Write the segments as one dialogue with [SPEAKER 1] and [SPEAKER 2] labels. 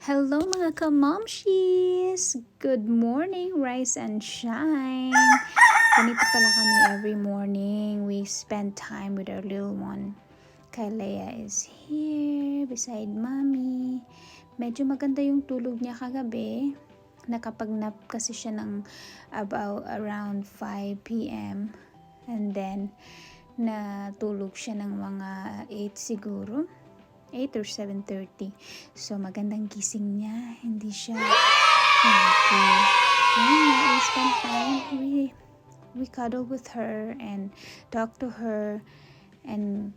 [SPEAKER 1] Hello mga kamomshies! Good morning, rise and shine! Ganito pala kami every morning. We spend time with our little one. Kailea is here beside mommy. Medyo maganda yung tulog niya kagabi. Nakapag-nap kasi siya ng about around 5 p.m. And then, natulog siya ng mga 8 siguro. 8 or 7:30. So, magandang gising niya. Hindi siya okay. We spend time. We cuddle with her and talk to her and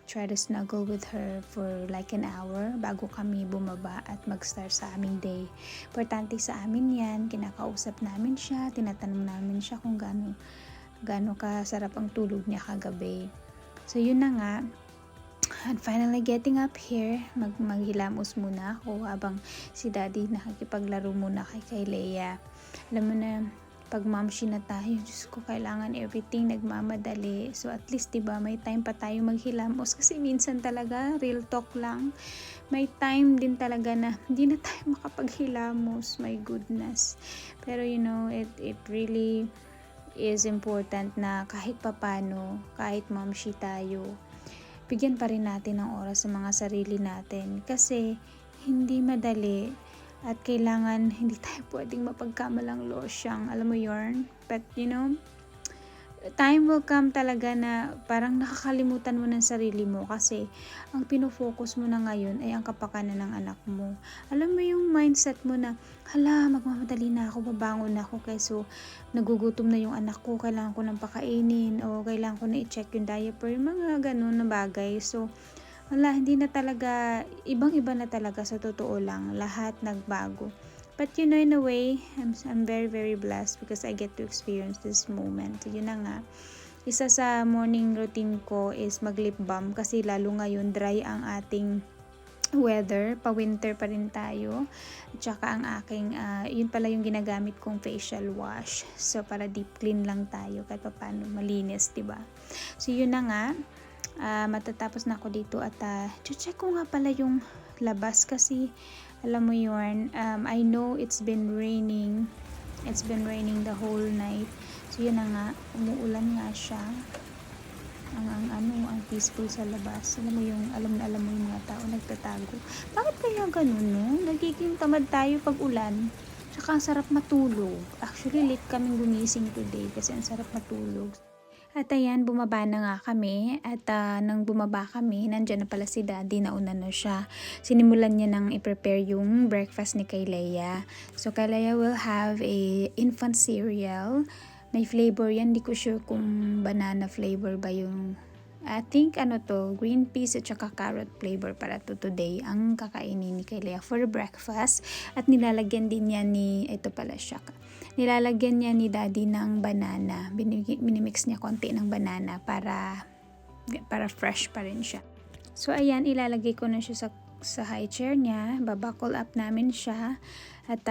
[SPEAKER 1] try to snuggle with her for like an hour bago kami bumaba at mag-start sa aming day. Importante sa amin yan. Kinakausap namin siya. Tinatanong namin siya kung gaano kasarap ang tulog niya kagabi. So, yun na nga. And finally getting up here, maghilamos muna ako habang si daddy nakikipaglaro muna kay Leia. Alam mo na, pag momshi na tayo, Diyos ko, kailangan everything nagmamadali. So at least, diba, may time pa tayo maghilamos kasi minsan talaga, real talk lang, may time din talaga na hindi na tayo makapaghilamos. My goodness. Pero you know, it really is important na kahit papano, kahit momshi tayo, bigyan pa rin natin ng oras sa mga sarili natin kasi hindi madali at kailangan hindi tayo pwedeng mapagkamalang losyang, alam mo yun, but you know, time will come talaga na parang nakakalimutan mo ng sarili mo kasi ang pinofocus mo na ngayon ay ang kapakanan ng anak mo. Alam mo yung mindset mo na, hala, magmamadali na ako, babangon na ako kaysa nagugutom na yung anak ko, kailangan ko nang pakainin o kailangan ko na i-check yung diaper, yung mga ganun na bagay. So, wala, hindi na talaga, ibang-iba na talaga sa totoo lang, lahat nagbago. But you know, in a way, I'm very, very blessed because I get to experience this moment. Yun na nga. Isa sa morning routine ko is mag-lip balm kasi lalo ngayon dry ang ating weather. Pa-winter pa rin tayo. At saka ang aking, yun pala yung ginagamit kong facial wash. So, para deep clean lang tayo kahit pa paano malinis, diba? So, yun na nga. Matatapos na ako dito at check ko nga pala yung labas kasi alam mo yun, I know it's been raining the whole night. So yun na nga, umuulan nga siya. Ang peaceful sa labas. Alam mo yung mga tao nagtatago. Bakit kaya ganun, no? Nagiging tamad tayo pag ulan. Tsaka ang sarap matulog. Actually, late kaming gumising today kasi ang sarap matulog. At ayan, bumaba na nga kami at nang bumaba kami, nandyan na pala si daddy, nauna na siya. Sinimulan niya nang i-prepare yung breakfast ni Kailea. So Kailea will have a infant cereal. May flavor yan, di ko sure kung banana flavor ba yung, I think green peas at saka carrot flavor para to today ang kakainin ni Kailea for breakfast. At nilalagyan din niya nilalagyan niya ni daddy ng banana. Minimix niya konti ng banana para fresh pa rin siya. So ayan, ilalagay ko na siya sa high chair niya. Babakle up namin siya. At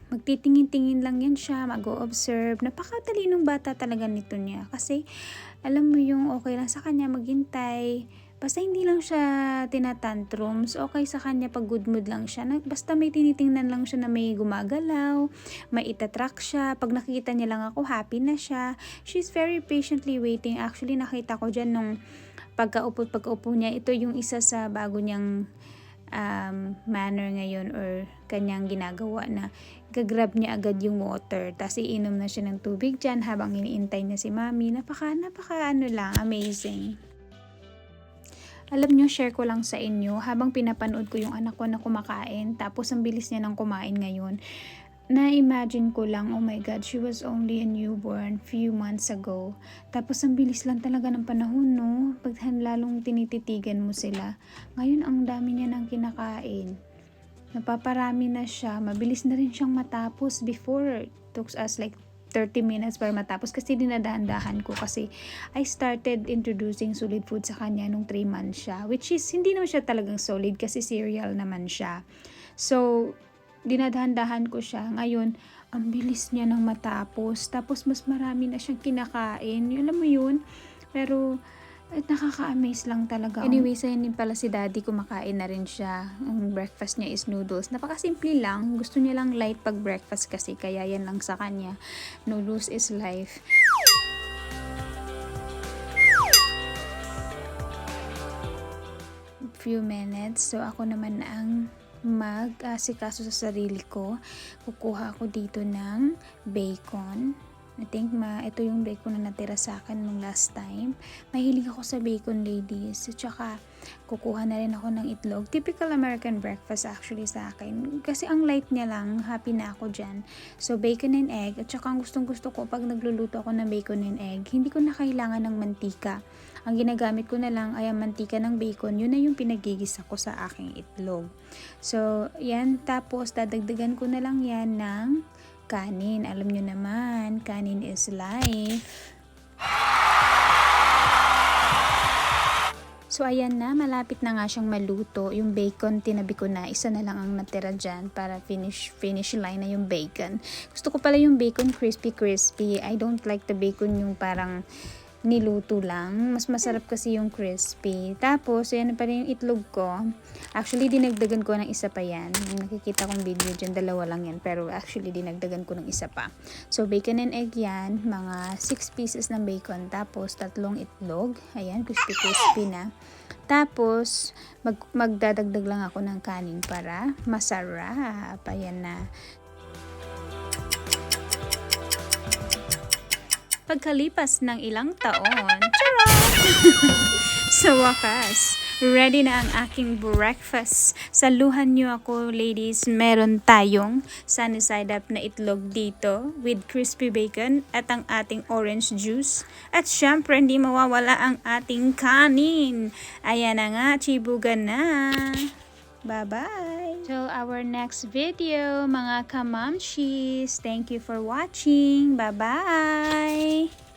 [SPEAKER 1] magtitingin-tingin lang yan siya, mag-o-observe. Napakatalinong bata talaga nito niya. Kasi alam mo yung okay lang sa kanya maghintay. Basta hindi lang siya tinatantrums, okay sa kanya pag good mood lang siya. Basta may tinitingnan lang siya na may gumagalaw, may itatrack siya. Pag nakikita niya lang ako, happy na siya. She's very patiently waiting. Actually, nakita ko dyan nung pagkaupo niya. Ito yung isa sa bago niyang manner ngayon or kanyang ginagawa na gagrab niya agad yung water. Tapos iinom na siya ng tubig dyan habang iniintay na si mami. Napaka amazing. Alam nyo, share ko lang sa inyo, habang pinapanood ko yung anak ko na kumakain, tapos ang bilis niya nang kumain ngayon, na-imagine ko lang, oh my God, she was only a newborn few months ago. Tapos ang bilis lang talaga ng panahon, no? Pag lalong tinititigan mo sila. Ngayon, ang dami niya nang kinakain. Napaparami na siya. Mabilis na rin siyang matapos. Before, it took us like 30 minutes para matapos kasi dinadahan-dahan ko kasi I started introducing solid food sa kanya nung 3 months siya, which is hindi naman siya talagang solid kasi cereal naman siya. So dinadahan-dahan ko siya. Ngayon ang bilis niya nang matapos, tapos mas marami na siyang kinakain, alam mo yun. Pero At nakaka-amaze lang talaga. Anyway, sa din pala si daddy, kumakain na rin siya. Ang breakfast niya is noodles. Napakasimple lang. Gusto niya lang light pag breakfast kasi, kaya yan lang sa kanya. Noodles is life. Few minutes. So, ako naman ang mag-asikaso sa sarili ko. Kukuha ako dito ng bacon. I think ito yung bacon na natira sa akin nung last time. Mahilig ako sa bacon, ladies. At saka, kukuha na rin ako ng itlog. Typical American breakfast actually sa akin. Kasi ang light niya lang, happy na ako dyan. So, bacon and egg. At saka, ang gustong-gusto ko pag nagluluto ako ng bacon and egg, hindi ko na kailangan ng mantika. Ang ginagamit ko na lang ay ang mantika ng bacon. Yun na yung pinagigisa ko sa aking itlog. So, yan. Tapos, dadagdagan ko na lang yan ng kanin. Alam nyo naman, kanin is life. So, ayan na. Malapit na nga siyang maluto. Yung bacon, tinabi ko na. Isa na lang ang natira dyan para finish line na yung bacon. Gusto ko pala yung bacon crispy. I don't like the bacon yung parang niluto lang. Mas masarap kasi yung crispy. Tapos, ayan na pala yung itlog ko. Actually, dinagdagan ko ng isa pa yan. Yung nakikita kong video dyan, dalawa lang yan. Pero actually, dinagdagan ko ng isa pa. So, bacon and egg yan. Mga 6 pieces ng bacon. Tapos, 3 itlog. Ayan, crispy na. Tapos, magdadagdag lang ako ng kanin para masarap. Ayan na. Pagkalipas ng ilang taon, sa wakas, ready na ang aking breakfast. Saluhan nyo ako, ladies. Meron tayong sunny side up na itlog dito with crispy bacon at ang ating orange juice. At syempre, hindi mawawala ang ating kanin. Ayan na nga, chibugan na. Bye-bye! Till our next video, mga kamamshis. Thank you for watching. Bye-bye!